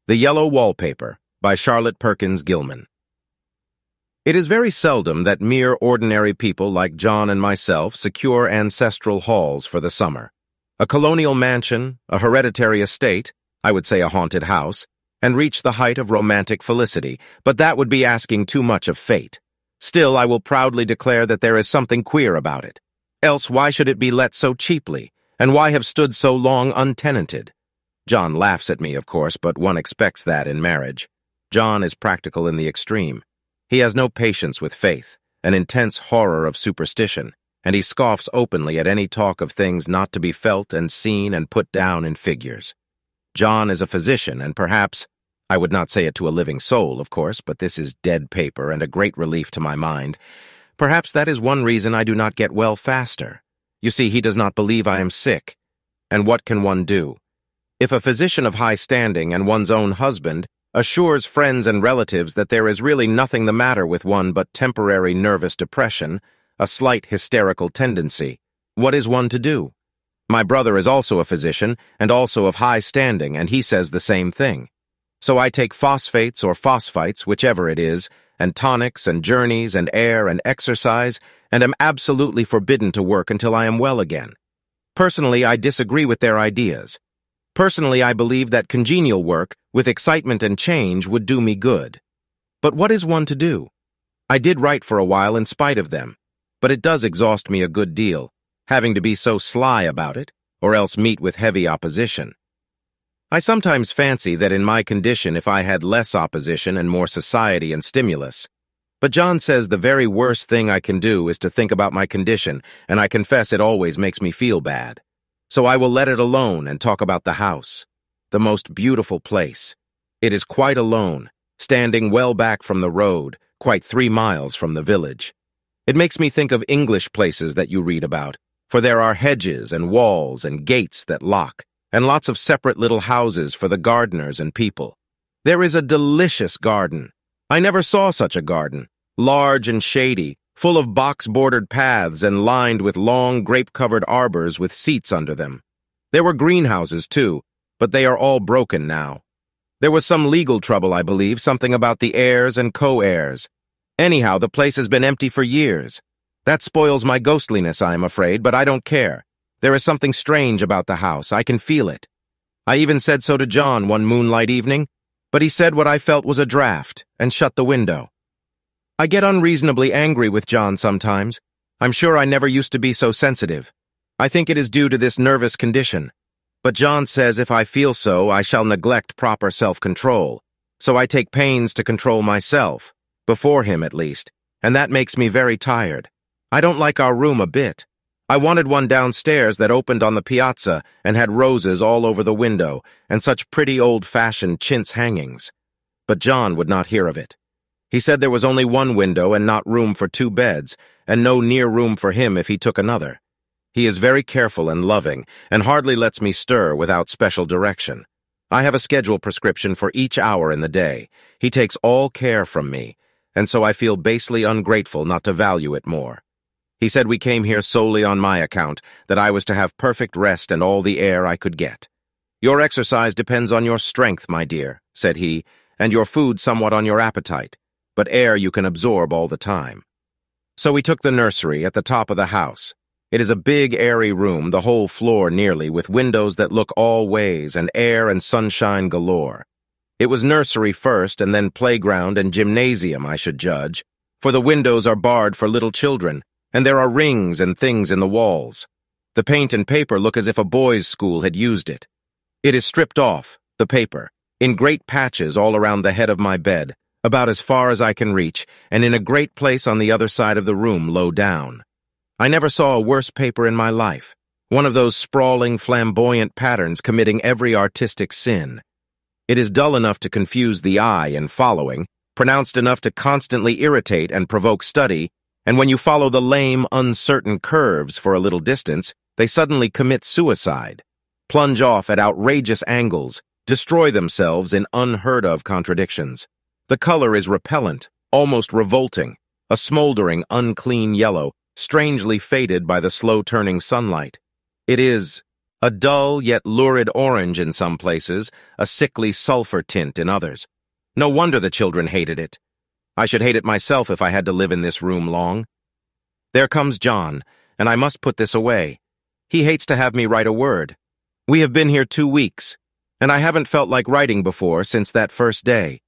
The Yellow Wallpaper by Charlotte Perkins Gilman. It is very seldom that mere ordinary people like John and myself secure ancestral halls for the summer. A colonial mansion, a hereditary estate, I would say a haunted house, and reach the height of romantic felicity, but that would be asking too much of fate. Still, I will proudly declare that there is something queer about it. Else why should it be let so cheaply, and why have stood so long untenanted? John laughs at me, of course, but one expects that in marriage. John is practical in the extreme. He has no patience with faith, an intense horror of superstition, and he scoffs openly at any talk of things not to be felt and seen and put down in figures. John is a physician, and perhaps, I would not say it to a living soul, of course, but this is dead paper and a great relief to my mind. Perhaps that is one reason I do not get well faster. You see, he does not believe I am sick. And what can one do? If a physician of high standing and one's own husband assures friends and relatives that there is really nothing the matter with one but temporary nervous depression, a slight hysterical tendency, what is one to do? My brother is also a physician and also of high standing, and he says the same thing. So I take phosphates or phosphites, whichever it is, and tonics and journeys and air and exercise, and am absolutely forbidden to work until I am well again. Personally, I disagree with their ideas. Personally, I believe that congenial work, with excitement and change, would do me good. But what is one to do? I did write for a while in spite of them, but it does exhaust me a good deal, having to be so sly about it, or else meet with heavy opposition. I sometimes fancy that in my condition if I had less opposition and more society and stimulus. But John says the very worst thing I can do is to think about my condition, and I confess it always makes me feel bad. So I will let it alone and talk about the house. The most beautiful place. It is quite alone, standing well back from the road, quite 3 miles from the village. It makes me think of English places that you read about, for there are hedges and walls and gates that lock, and lots of separate little houses for the gardeners and people. There is a delicious garden. I never saw such a garden, large and shady, full of box-bordered paths and lined with long grape-covered arbors with seats under them. There were greenhouses, too, but they are all broken now. There was some legal trouble, I believe, something about the heirs and co-heirs. Anyhow, the place has been empty for years. That spoils my ghostliness, I am afraid, but I don't care. There is something strange about the house. I can feel it. I even said so to John one moonlight evening, but he said what I felt was a draft and shut the window. I get unreasonably angry with John sometimes. I'm sure I never used to be so sensitive. I think it is due to this nervous condition. But John says if I feel so, I shall neglect proper self-control. So I take pains to control myself, before him at least, and that makes me very tired. I don't like our room a bit. I wanted one downstairs that opened on the piazza and had roses all over the window and such pretty old-fashioned chintz hangings. But John would not hear of it. He said there was only one window and not room for 2 beds, and no near room for him if he took another. He is very careful and loving, and hardly lets me stir without special direction. I have a schedule prescription for each hour in the day. He takes all care from me, and so I feel basely ungrateful not to value it more. He said we came here solely on my account, that I was to have perfect rest and all the air I could get. Your exercise depends on your strength, my dear, said he, and your food somewhat on your appetite. But air you can absorb all the time. So we took the nursery at the top of the house. It is a big, airy room, the whole floor nearly, with windows that look all ways and air and sunshine galore. It was nursery first and then playground and gymnasium, I should judge, for the windows are barred for little children, and there are rings and things in the walls. The paint and paper look as if a boys' school had used it. It is stripped off, the paper, in great patches all around the head of my bed, about as far as I can reach, and in a great place on the other side of the room, low down. I never saw a worse paper in my life, one of those sprawling, flamboyant patterns committing every artistic sin. It is dull enough to confuse the eye in following, pronounced enough to constantly irritate and provoke study, and when you follow the lame, uncertain curves for a little distance, they suddenly commit suicide, plunge off at outrageous angles, destroy themselves in unheard-of contradictions. The color is repellent, almost revolting, a smoldering, unclean yellow, strangely faded by the slow-turning sunlight. It is, A dull yet lurid orange in some places, a sickly sulfur tint in others. No wonder the children hated it. I should hate it myself if I had to live in this room long. There comes John, and I must put this away. He hates to have me write a word. We have been here 2 weeks, and I haven't felt like writing before since that first day.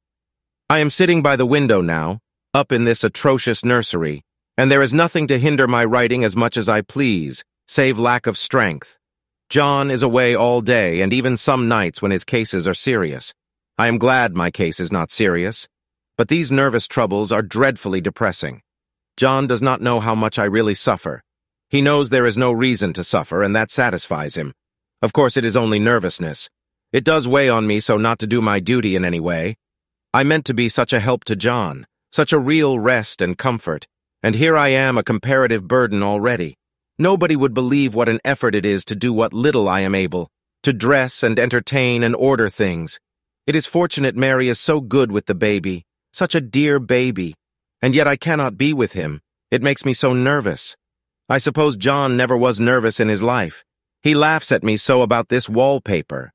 I am sitting by the window now, up in this atrocious nursery, and there is nothing to hinder my writing as much as I please, save lack of strength. John is away all day, and even some nights when his cases are serious. I am glad my case is not serious, but these nervous troubles are dreadfully depressing. John does not know how much I really suffer. He knows there is no reason to suffer, and that satisfies him. Of course, it is only nervousness. It does weigh on me so not to do my duty in any way. I meant to be such a help to John, such a real rest and comfort, and here I am a comparative burden already. Nobody would believe what an effort it is to do what little I am able, to dress and entertain and order things. It is fortunate Mary is so good with the baby, such a dear baby, and yet I cannot be with him. It makes me so nervous. I suppose John never was nervous in his life. He laughs at me so about this wallpaper.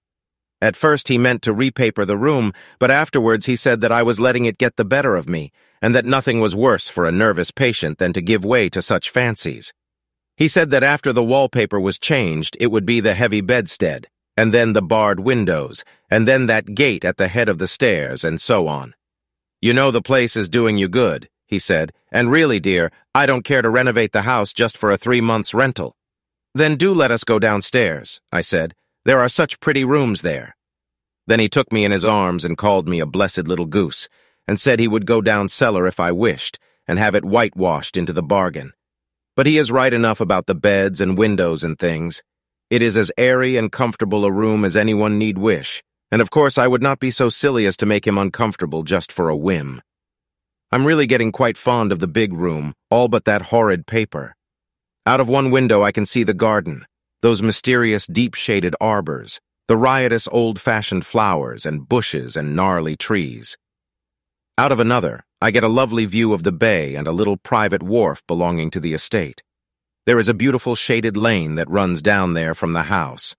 At first he meant to repaper the room, but afterwards he said that I was letting it get the better of me, and that nothing was worse for a nervous patient than to give way to such fancies. He said that after the wallpaper was changed, it would be the heavy bedstead, and then the barred windows, and then that gate at the head of the stairs, and so on. You know the place is doing you good, he said, and really, dear, I don't care to renovate the house just for a 3 months rental. Then do let us go downstairs, I said. There are such pretty rooms there. Then he took me in his arms and called me a blessed little goose, and said he would go down cellar if I wished, and have it whitewashed into the bargain. But he is right enough about the beds and windows and things. It is as airy and comfortable a room as anyone need wish, and of course I would not be so silly as to make him uncomfortable just for a whim. I'm really getting quite fond of the big room, all but that horrid paper. Out of one window I can see the garden, those mysterious deep-shaded arbors, the riotous old-fashioned flowers and bushes and gnarly trees. Out of another, I get a lovely view of the bay and a little private wharf belonging to the estate. There is a beautiful shaded lane that runs down there from the house.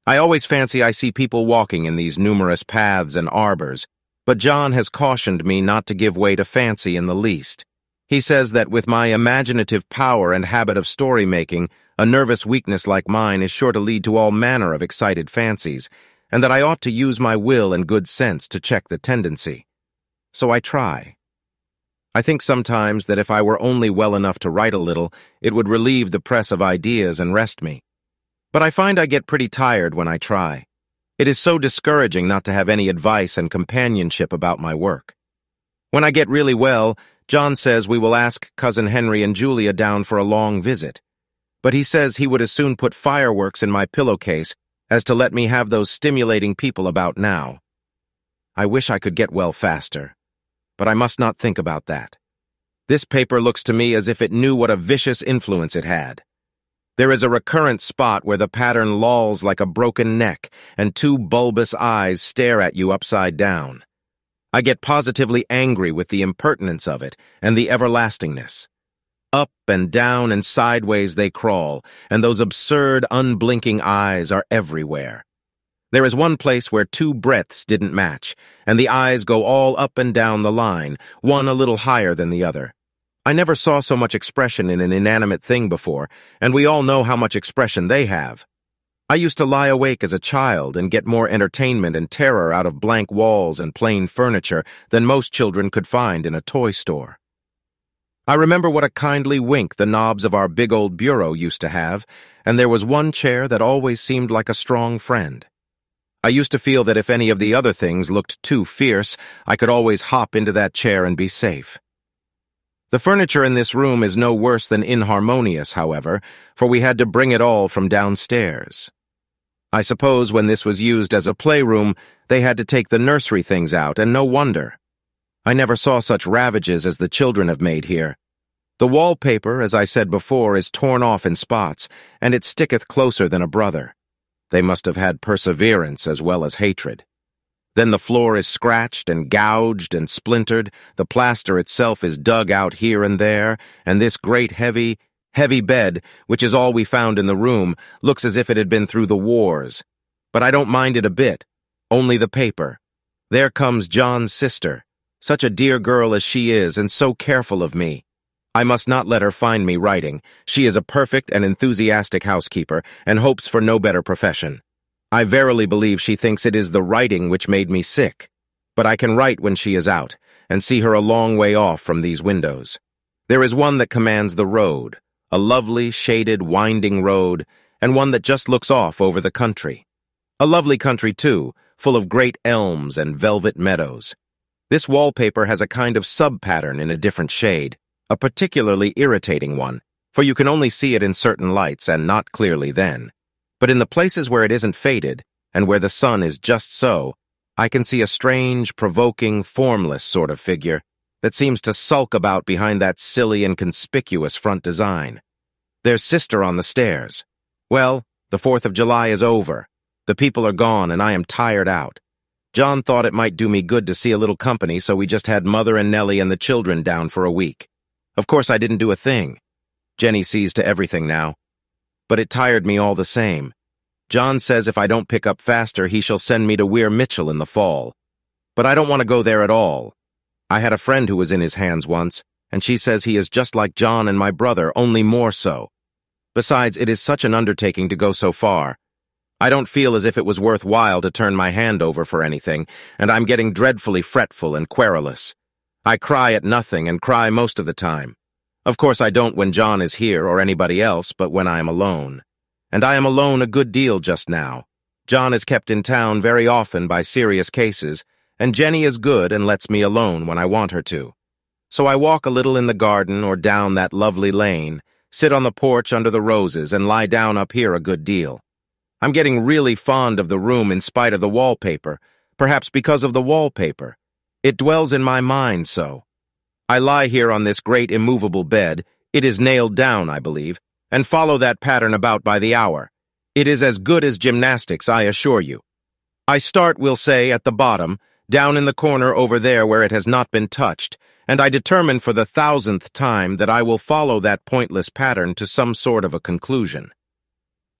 I always fancy I see people walking in these numerous paths and arbors, but John has cautioned me not to give way to fancy in the least. He says that with my imaginative power and habit of story-making, a nervous weakness like mine is sure to lead to all manner of excited fancies, and that I ought to use my will and good sense to check the tendency. So I try. I think sometimes that if I were only well enough to write a little, it would relieve the press of ideas and rest me. But I find I get pretty tired when I try. It is so discouraging not to have any advice and companionship about my work. When I get really well, John says we will ask Cousin Henry and Julia down for a long visit. But he says he would as soon put fireworks in my pillowcase as to let me have those stimulating people about now. I wish I could get well faster, but I must not think about that. This paper looks to me as if it knew what a vicious influence it had. There is a recurrent spot where the pattern lolls like a broken neck, and 2 bulbous eyes stare at you upside down. I get positively angry with the impertinence of it and the everlastingness. Up and down and sideways they crawl, and those absurd, unblinking eyes are everywhere. There is one place where 2 breadths didn't match, and the eyes go all up and down the line, one a little higher than the other. I never saw so much expression in an inanimate thing before, and we all know how much expression they have. I used to lie awake as a child and get more entertainment and terror out of blank walls and plain furniture than most children could find in a toy store. I remember what a kindly wink the knobs of our big old bureau used to have, and there was one chair that always seemed like a strong friend. I used to feel that if any of the other things looked too fierce, I could always hop into that chair and be safe. The furniture in this room is no worse than inharmonious, however, for we had to bring it all from downstairs. I suppose when this was used as a playroom, they had to take the nursery things out, and no wonder. I never saw such ravages as the children have made here. The wallpaper, as I said before, is torn off in spots, and it sticketh closer than a brother. They must have had perseverance as well as hatred. Then the floor is scratched and gouged and splintered, the plaster itself is dug out here and there, and this great heavy, Heavy bed, which is all we found in the room, looks as if it had been through the wars. But I don't mind it a bit. Only the paper. There comes John's sister. Such a dear girl as she is, and so careful of me. I must not let her find me writing. She is a perfect and enthusiastic housekeeper, and hopes for no better profession. I verily believe she thinks it is the writing which made me sick. But I can write when she is out, and see her a long way off from these windows. There is one that commands the road, a lovely, shaded, winding road, and one that just looks off over the country. A lovely country, too, full of great elms and velvet meadows. This wallpaper has a kind of sub-pattern in a different shade, a particularly irritating one, for you can only see it in certain lights and not clearly then. But in the places where it isn't faded, and where the sun is just so, I can see a strange, provoking, formless sort of figure that seems to sulk about behind that silly and conspicuous front design. There's Sister on the stairs. Well, the 4th of July is over. The people are gone, and I am tired out. John thought it might do me good to see a little company, so we just had Mother and Nellie and the children down for a week. Of course, I didn't do a thing. Jenny sees to everything now. But it tired me all the same. John says if I don't pick up faster, he shall send me to Weir Mitchell in the fall. But I don't want to go there at all. I had a friend who was in his hands once, and she says he is just like John and my brother, only more so. Besides, it is such an undertaking to go so far. I don't feel as if it was worthwhile to turn my hand over for anything, and I'm getting dreadfully fretful and querulous. I cry at nothing and cry most of the time. Of course I don't when John is here or anybody else, but when I am alone. And I am alone a good deal just now. John is kept in town very often by serious cases, and Jenny is good and lets me alone when I want her to. So I walk a little in the garden or down that lovely lane, sit on the porch under the roses, and lie down up here a good deal. I'm getting really fond of the room in spite of the wallpaper, perhaps because of the wallpaper. It dwells in my mind so. I lie here on this great immovable bed, it is nailed down, I believe, and follow that pattern about by the hour. It is as good as gymnastics, I assure you. I start, we'll say, at the bottom, down in the corner over there where it has not been touched, and I determine for the 1000th time that I will follow that pointless pattern to some sort of a conclusion.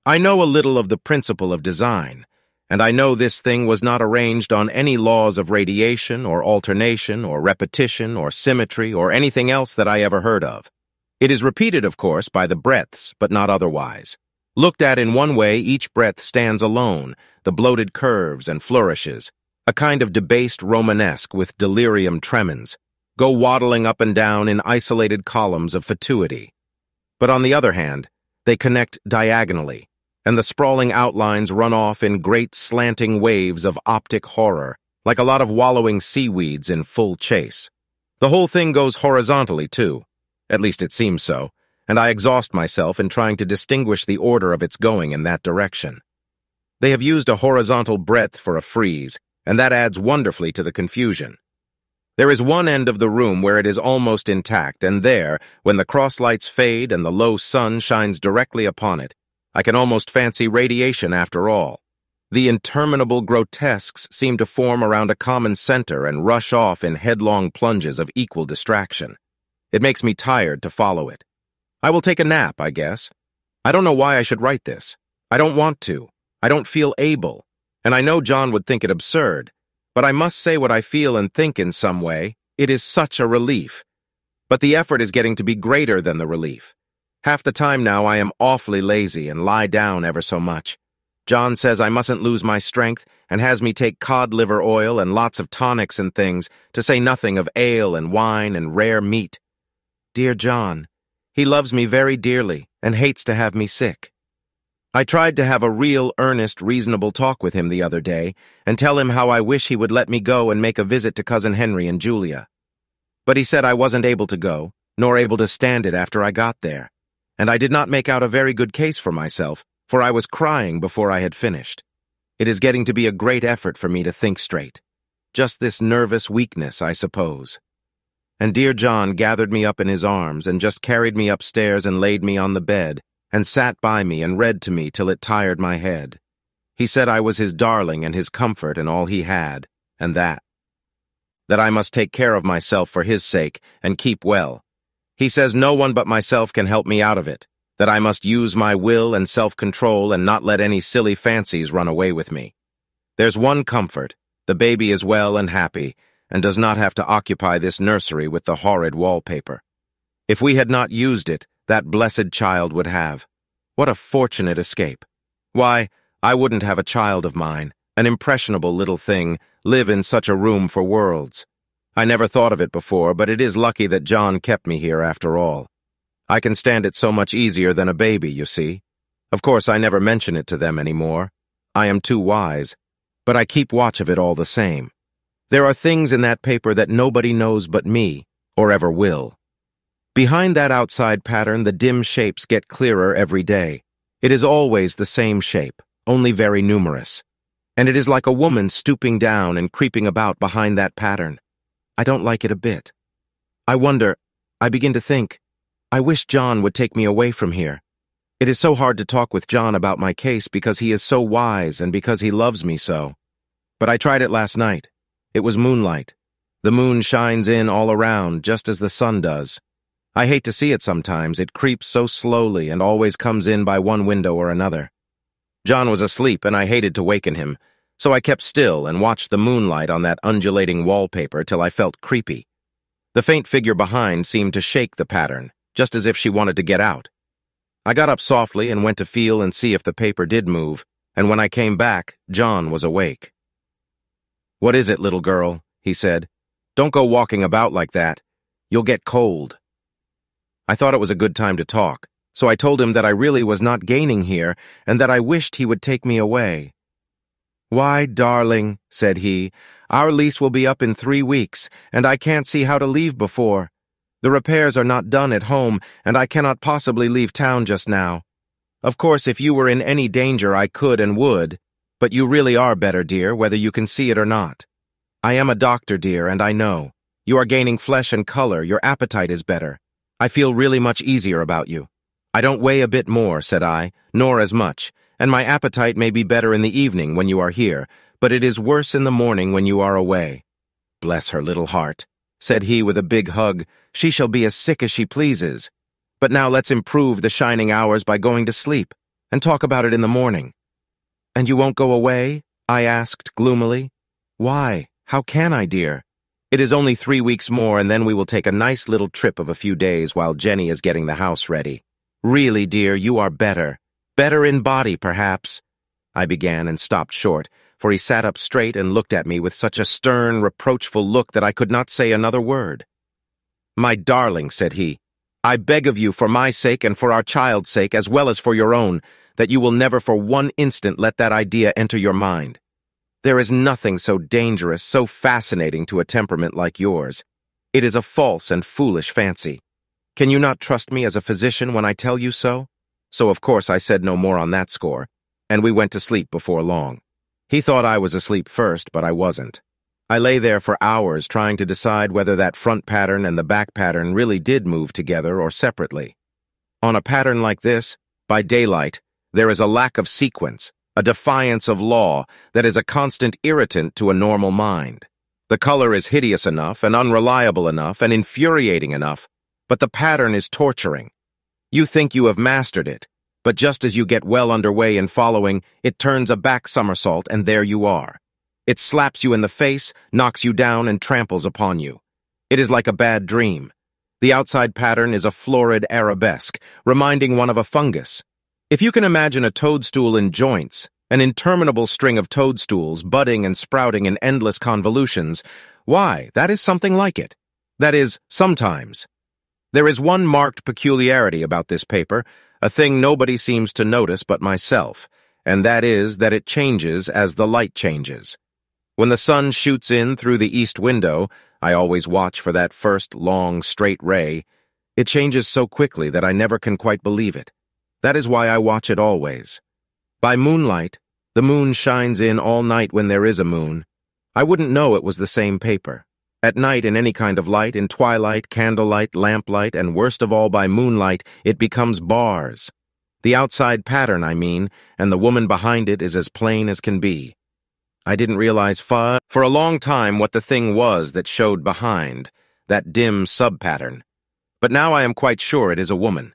I know a little of the principle of design, and I know this thing was not arranged on any laws of radiation or alternation or repetition or symmetry or anything else that I ever heard of. It is repeated, of course, by the breadths, but not otherwise. Looked at in one way, each breadth stands alone, the bloated curves and flourishes, a kind of debased Romanesque with delirium tremens, go waddling up and down in isolated columns of fatuity. But on the other hand, they connect diagonally, and the sprawling outlines run off in great slanting waves of optic horror, like a lot of wallowing seaweeds in full chase. The whole thing goes horizontally, too. At least it seems so, and I exhaust myself in trying to distinguish the order of its going in that direction. They have used a horizontal breadth for a frieze, and that adds wonderfully to the confusion. There is one end of the room where it is almost intact, and there, when the cross-lights fade and the low sun shines directly upon it, I can almost fancy radiation after all. The interminable grotesques seem to form around a common center and rush off in headlong plunges of equal distraction. It makes me tired to follow it. I will take a nap, I guess. I don't know why I should write this. I don't want to. I don't feel able. And I know John would think it absurd. But I must say what I feel and think in some way. It is such a relief. But the effort is getting to be greater than the relief. Half the time now I am awfully lazy and lie down ever so much. John says I mustn't lose my strength and has me take cod liver oil and lots of tonics and things, to say nothing of ale and wine and rare meat. Dear John, he loves me very dearly and hates to have me sick. I tried to have a real, earnest, reasonable talk with him the other day and tell him how I wish he would let me go and make a visit to Cousin Henry and Julia. But he said I wasn't able to go, nor able to stand it after I got there. And I did not make out a very good case for myself, for I was crying before I had finished. It is getting to be a great effort for me to think straight. Just this nervous weakness, I suppose. And dear John gathered me up in his arms and just carried me upstairs and laid me on the bed and sat by me and read to me till it tired my head. He said I was his darling and his comfort and all he had, and that I must take care of myself for his sake and keep well. He says no one but myself can help me out of it, that I must use my will and self-control and not let any silly fancies run away with me. There's one comfort: the baby is well and happy, and does not have to occupy this nursery with the horrid wallpaper. If we had not used it, that blessed child would have. What a fortunate escape! Why, I wouldn't have a child of mine, an impressionable little thing, live in such a room for worlds. I never thought of it before, but it is lucky that John kept me here after all. I can stand it so much easier than a baby, you see. Of course, I never mention it to them anymore. I am too wise, but I keep watch of it all the same. There are things in that paper that nobody knows but me, or ever will. Behind that outside pattern, the dim shapes get clearer every day. It is always the same shape, only very numerous. And it is like a woman stooping down and creeping about behind that pattern. I don't like it a bit. I begin to think, I wish John would take me away from here. It is so hard to talk with John about my case because he is so wise and because he loves me so. But I tried it last night. It was moonlight. The moon shines in all around, just as the sun does. I hate to see it sometimes. It creeps so slowly and always comes in by one window or another. John was asleep, and I hated to waken him, so I kept still and watched the moonlight on that undulating wallpaper till I felt creepy. The faint figure behind seemed to shake the pattern, just as if she wanted to get out. I got up softly and went to feel and see if the paper did move, and when I came back, John was awake. "What is it, little girl?" he said. "Don't go walking about like that. You'll get cold." I thought it was a good time to talk, so I told him that I really was not gaining here and that I wished he would take me away. "Why, darling," said he, "our lease will be up in 3 weeks, and I can't see how to leave before. The repairs are not done at home, and I cannot possibly leave town just now. Of course, if you were in any danger, I could and would, but you really are better, dear, whether you can see it or not. I am a doctor, dear, and I know. You are gaining flesh and color, your appetite is better. I feel really much easier about you. I don't weigh a bit more," said I, "nor as much, and my appetite may be better in the evening when you are here, but it is worse in the morning when you are away." "Bless her little heart," said he with a big hug. "She shall be as sick as she pleases. But now let's improve the shining hours by going to sleep, and talk about it in the morning." "And you won't go away?" I asked gloomily. "Why? How can I, dear? It is only 3 weeks more, and then we will take a nice little trip of a few days while Jenny is getting the house ready. Really, dear, you are better. Better in body, perhaps." I began and stopped short, for he sat up straight and looked at me with such a stern, reproachful look that I could not say another word. "My darling," said he, "I beg of you, for my sake and for our child's sake, as well as for your own, that you will never for one instant let that idea enter your mind. There is nothing so dangerous, so fascinating to a temperament like yours. It is a false and foolish fancy. Can you not trust me as a physician when I tell you so?" So of course I said no more on that score, and we went to sleep before long. He thought I was asleep first, but I wasn't. I lay there for hours trying to decide whether that front pattern and the back pattern really did move together or separately. On a pattern like this, by daylight, there is a lack of sequence, a defiance of law that is a constant irritant to a normal mind. The color is hideous enough and unreliable enough and infuriating enough, but the pattern is torturing. You think you have mastered it, but just as you get well underway in following, it turns a back somersault and there you are. It slaps you in the face, knocks you down, and tramples upon you. It is like a bad dream. The outside pattern is a florid arabesque, reminding one of a fungus. If you can imagine a toadstool in joints, an interminable string of toadstools budding and sprouting in endless convolutions, why, that is something like it. That is, sometimes. There is one marked peculiarity about this paper, a thing nobody seems to notice but myself, and that is that it changes as the light changes. When the sun shoots in through the east window, I always watch for that first long, straight ray. It changes so quickly that I never can quite believe it. That is why I watch it always. By moonlight, the moon shines in all night when there is a moon. I wouldn't know it was the same paper. At night, in any kind of light, in twilight, candlelight, lamplight, and worst of all by moonlight, it becomes bars. The outside pattern, I mean, and the woman behind it is as plain as can be. I didn't realize for a long time what the thing was that showed behind, that dim sub-pattern. but now I am quite sure it is a woman.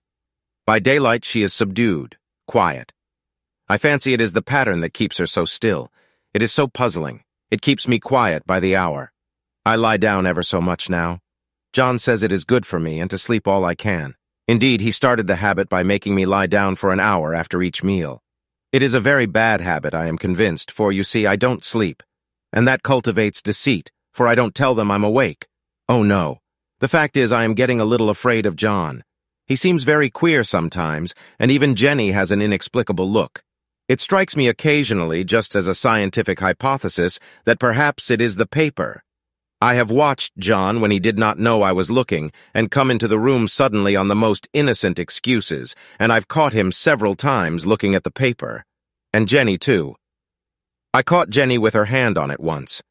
By daylight she is subdued, quiet. I fancy it is the pattern that keeps her so still. It is so puzzling. It keeps me quiet by the hour. I lie down ever so much now. John says it is good for me and to sleep all I can. Indeed, he started the habit by making me lie down for an hour after each meal. It is a very bad habit, I am convinced, for you see, I don't sleep. And that cultivates deceit, for I don't tell them I'm awake. Oh no. The fact is I am getting a little afraid of John. He seems very queer sometimes, and even Jenny has an inexplicable look. It strikes me occasionally, just as a scientific hypothesis, that perhaps it is the paper. I have watched John when he did not know I was looking and come into the room suddenly on the most innocent excuses, and I've caught him several times looking at the paper. And Jenny, too. I caught Jenny with her hand on it once.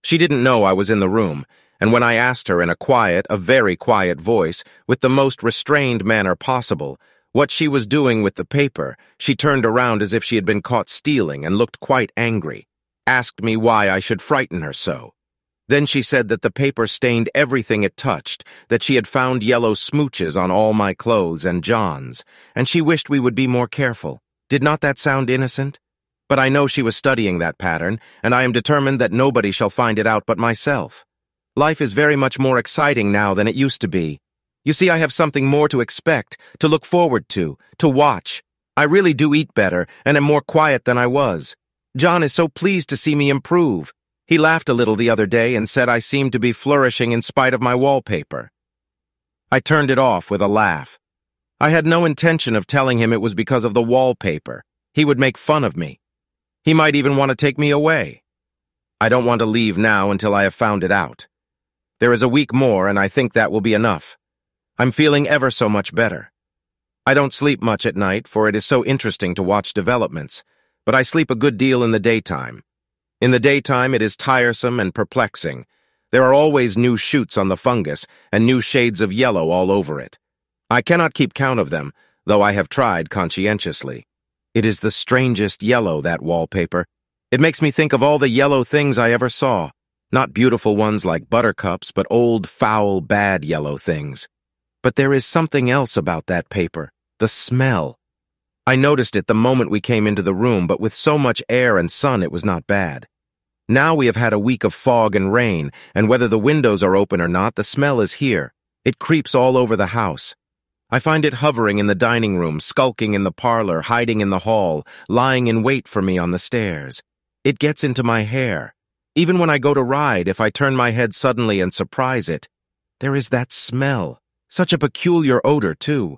She didn't know I was in the room, and when I asked her in a very quiet voice, with the most restrained manner possible, what she was doing with the paper, she turned around as if she had been caught stealing and looked quite angry, asked me why I should frighten her so. Then she said that the paper stained everything it touched, that she had found yellow smooches on all my clothes and John's, and she wished we would be more careful. Did not that sound innocent? But I know she was studying that pattern, and I am determined that nobody shall find it out but myself. Life is very much more exciting now than it used to be. You see, I have something more to expect, to look forward to watch. I really do eat better and am more quiet than I was. John is so pleased to see me improve. He laughed a little the other day and said I seemed to be flourishing in spite of my wallpaper. I turned it off with a laugh. I had no intention of telling him it was because of the wallpaper. He would make fun of me. He might even want to take me away. I don't want to leave now until I have found it out. There is a week more, and I think that will be enough. I'm feeling ever so much better. I don't sleep much at night, for it is so interesting to watch developments, but I sleep a good deal in the daytime. In the daytime, it is tiresome and perplexing. There are always new shoots on the fungus and new shades of yellow all over it. I cannot keep count of them, though I have tried conscientiously. It is the strangest yellow, that wallpaper. It makes me think of all the yellow things I ever saw. Not beautiful ones like buttercups, but old, foul, bad yellow things. But there is something else about that paper, the smell. I noticed it the moment we came into the room, but with so much air and sun it was not bad. Now we have had a week of fog and rain, and whether the windows are open or not, the smell is here. It creeps all over the house. I find it hovering in the dining room, skulking in the parlor, hiding in the hall, lying in wait for me on the stairs. It gets into my hair. Even when I go to ride, if I turn my head suddenly and surprise it, there is that smell. Such a peculiar odor, too.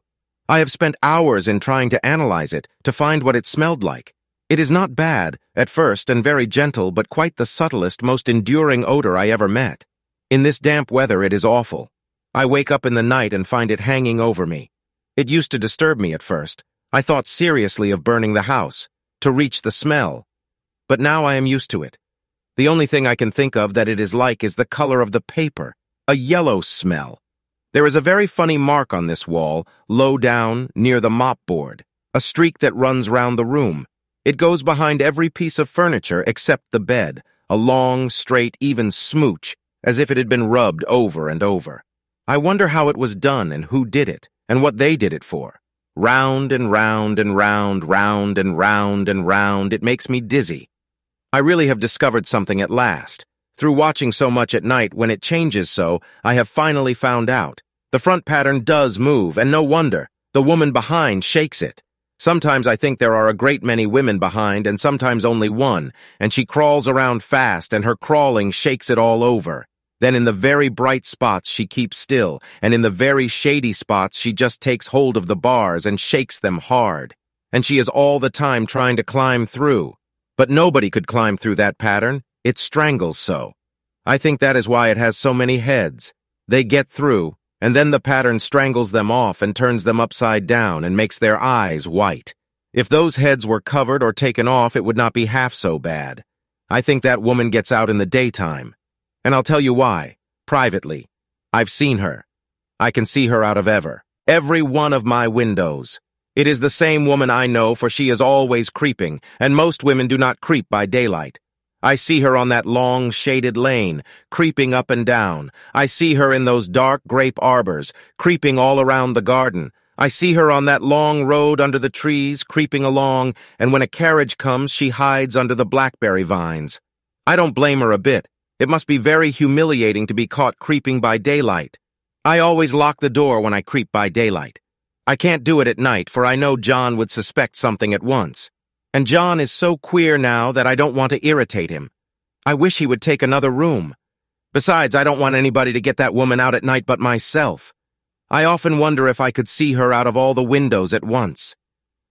I have spent hours in trying to analyze it, to find what it smelled like. It is not bad, at first, and very gentle, but quite the subtlest, most enduring odor I ever met. In this damp weather, it is awful. I wake up in the night and find it hanging over me. It used to disturb me at first. I thought seriously of burning the house, to reach the smell. But now I am used to it. The only thing I can think of that it is like is the color of the paper, a yellow smell. There is a very funny mark on this wall, low down, near the mopboard, a streak that runs round the room. It goes behind every piece of furniture except the bed, a long, straight, even smooch, as if it had been rubbed over and over. I wonder how it was done and who did it, and what they did it for. Round and round and round, round and round and round, it makes me dizzy. I really have discovered something at last. Through watching so much at night, when it changes so, I have finally found out. The front pattern does move, and no wonder. The woman behind shakes it. Sometimes I think there are a great many women behind, and sometimes only one, and she crawls around fast, and her crawling shakes it all over. Then in the very bright spots she keeps still, and in the very shady spots she just takes hold of the bars and shakes them hard. And she is all the time trying to climb through. But nobody could climb through that pattern. It strangles so. I think that is why it has so many heads. They get through, and then the pattern strangles them off and turns them upside down and makes their eyes white. If those heads were covered or taken off, it would not be half so bad. I think that woman gets out in the daytime. And I'll tell you why, privately. I've seen her. I can see her out of every one of my windows. It is the same woman I know, for she is always creeping, and most women do not creep by daylight. I see her on that long, shaded lane, creeping up and down. I see her in those dark grape arbors, creeping all around the garden. I see her on that long road under the trees, creeping along, and when a carriage comes, she hides under the blackberry vines. I don't blame her a bit. It must be very humiliating to be caught creeping by daylight. I always lock the door when I creep by daylight. I can't do it at night, for I know John would suspect something at once. And John is so queer now that I don't want to irritate him. I wish he would take another room. Besides, I don't want anybody to get that woman out at night but myself. I often wonder if I could see her out of all the windows at once.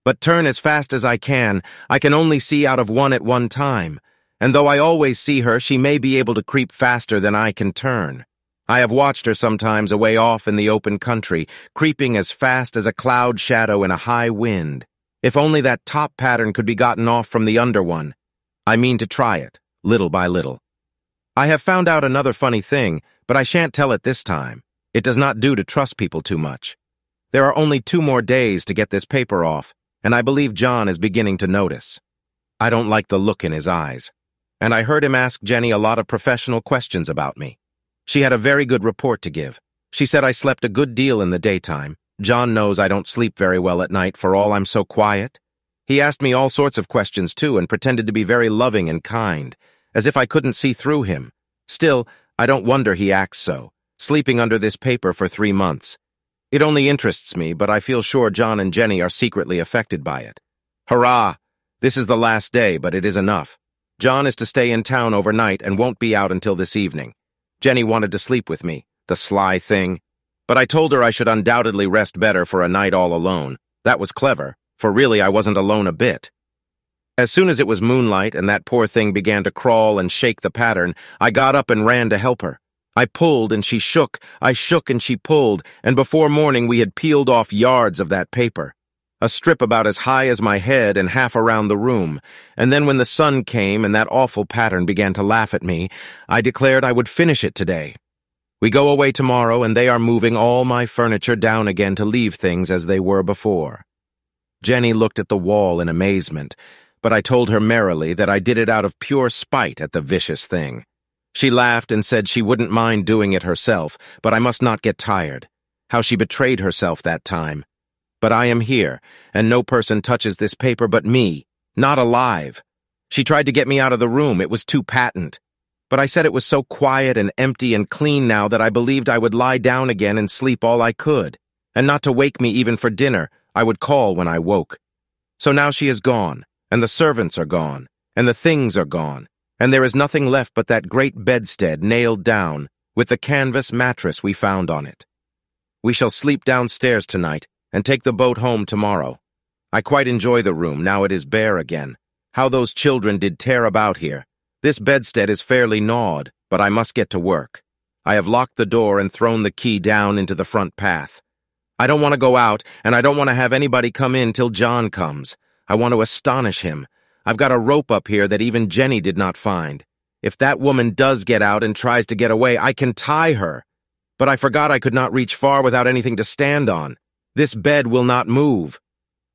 But turn as fast as I can only see out of one at one time. And though I always see her, she may be able to creep faster than I can turn. I have watched her sometimes away off in the open country, creeping as fast as a cloud shadow in a high wind. If only that top pattern could be gotten off from the under one. I mean to try it, little by little. I have found out another funny thing, but I shan't tell it this time. It does not do to trust people too much. There are only 2 more days to get this paper off, and I believe John is beginning to notice. I don't like the look in his eyes. And I heard him ask Jenny a lot of professional questions about me. She had a very good report to give. She said I slept a good deal in the daytime. John knows I don't sleep very well at night for all I'm so quiet. He asked me all sorts of questions too and pretended to be very loving and kind, as if I couldn't see through him. Still, I don't wonder he acts so, sleeping under this paper for 3 months. It only interests me, but I feel sure John and Jenny are secretly affected by it. Hurrah! This is the last day, but it is enough. John is to stay in town overnight and won't be out until this evening. Jenny wanted to sleep with me, the sly thing. But I told her I should undoubtedly rest better for a night all alone. That was clever, for really I wasn't alone a bit. As soon as it was moonlight and that poor thing began to crawl and shake the pattern, I got up and ran to help her. I pulled and she shook, I shook and she pulled, and before morning we had peeled off yards of that paper. A strip about as high as my head and half around the room, and then when the sun came and that awful pattern began to laugh at me, I declared I would finish it today. We go away tomorrow, and they are moving all my furniture down again to leave things as they were before. Jenny looked at the wall in amazement, but I told her merrily that I did it out of pure spite at the vicious thing. She laughed and said she wouldn't mind doing it herself, but I must not get tired. How she betrayed herself that time. But I am here, and no person touches this paper but me, not alive. She tried to get me out of the room, it was too patent. But I said it was so quiet and empty and clean now that I believed I would lie down again and sleep all I could, and not to wake me even for dinner, I would call when I woke. So now she is gone, and the servants are gone, and the things are gone, and there is nothing left but that great bedstead nailed down, with the canvas mattress we found on it. We shall sleep downstairs tonight, and take the boat home tomorrow. I quite enjoy the room, now it is bare again. How those children did tear about here. This bedstead is fairly gnawed, but I must get to work. I have locked the door and thrown the key down into the front path. I don't want to go out, and I don't want to have anybody come in till John comes. I want to astonish him. I've got a rope up here that even Jenny did not find. If that woman does get out and tries to get away, I can tie her. But I forgot I could not reach far without anything to stand on. This bed will not move.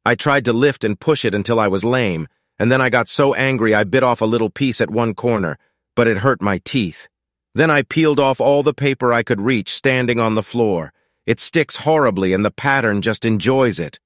I tried to lift and push it until I was lame, and then I got so angry I bit off a little piece at one corner, but it hurt my teeth. Then I peeled off all the paper I could reach standing on the floor. It sticks horribly and the pattern just enjoys it.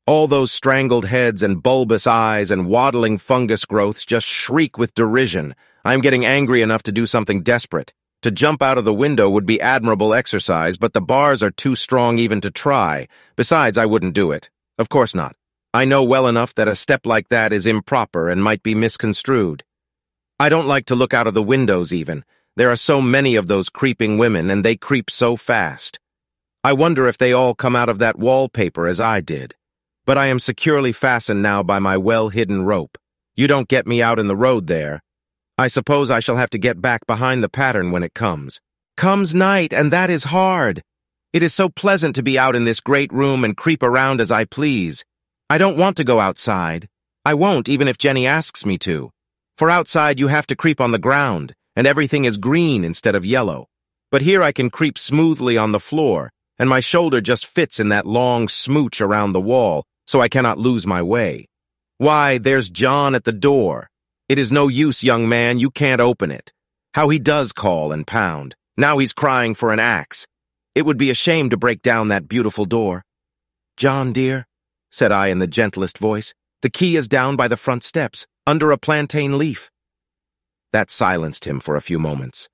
All those strangled heads and bulbous eyes and waddling fungus growths just shriek with derision. I am getting angry enough to do something desperate. To jump out of the window would be admirable exercise, but the bars are too strong even to try. Besides, I wouldn't do it. Of course not. I know well enough that a step like that is improper and might be misconstrued. I don't like to look out of the windows even. There are so many of those creeping women, and they creep so fast. I wonder if they all come out of that wallpaper as I did. But I am securely fastened now by my well-hidden rope. You don't get me out in the road there. I suppose I shall have to get back behind the pattern when it comes. Comes night, and that is hard. It is so pleasant to be out in this great room and creep around as I please. I don't want to go outside. I won't, even if Jenny asks me to. For outside you have to creep on the ground, and everything is green instead of yellow. But here I can creep smoothly on the floor, and my shoulder just fits in that long smooch around the wall, so I cannot lose my way. Why, there's John at the door. "It is no use, young man, you can't open it." How he does call and pound. Now he's crying for an axe. It would be a shame to break down that beautiful door. "John, dear," said I in the gentlest voice, "the key is down by the front steps, under a plantain leaf." That silenced him for a few moments.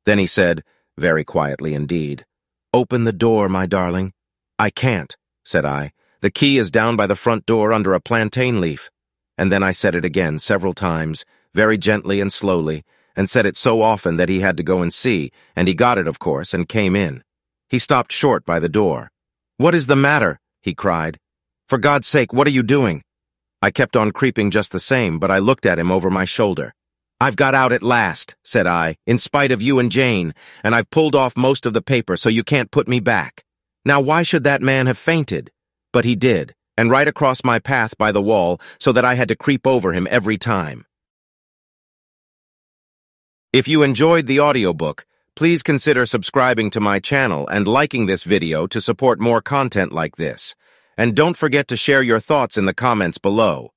Then he said, very quietly indeed, "Open the door, my darling." "I can't," said I. "The key is down by the front door under a plantain leaf." And then I said it again several times, very gently and slowly, and said it so often that he had to go and see, and he got it, of course, and came in. He stopped short by the door. "What is the matter?" he cried. "For God's sake, what are you doing?" I kept on creeping just the same, but I looked at him over my shoulder. "I've got out at last," said I, "in spite of you and Jane, and I've pulled off most of the paper so you can't put me back. Now why should that man have fainted? But he did, and right across my path by the wall, so that I had to creep over him every time." If you enjoyed the audiobook, please consider subscribing to my channel and liking this video to support more content like this. And don't forget to share your thoughts in the comments below.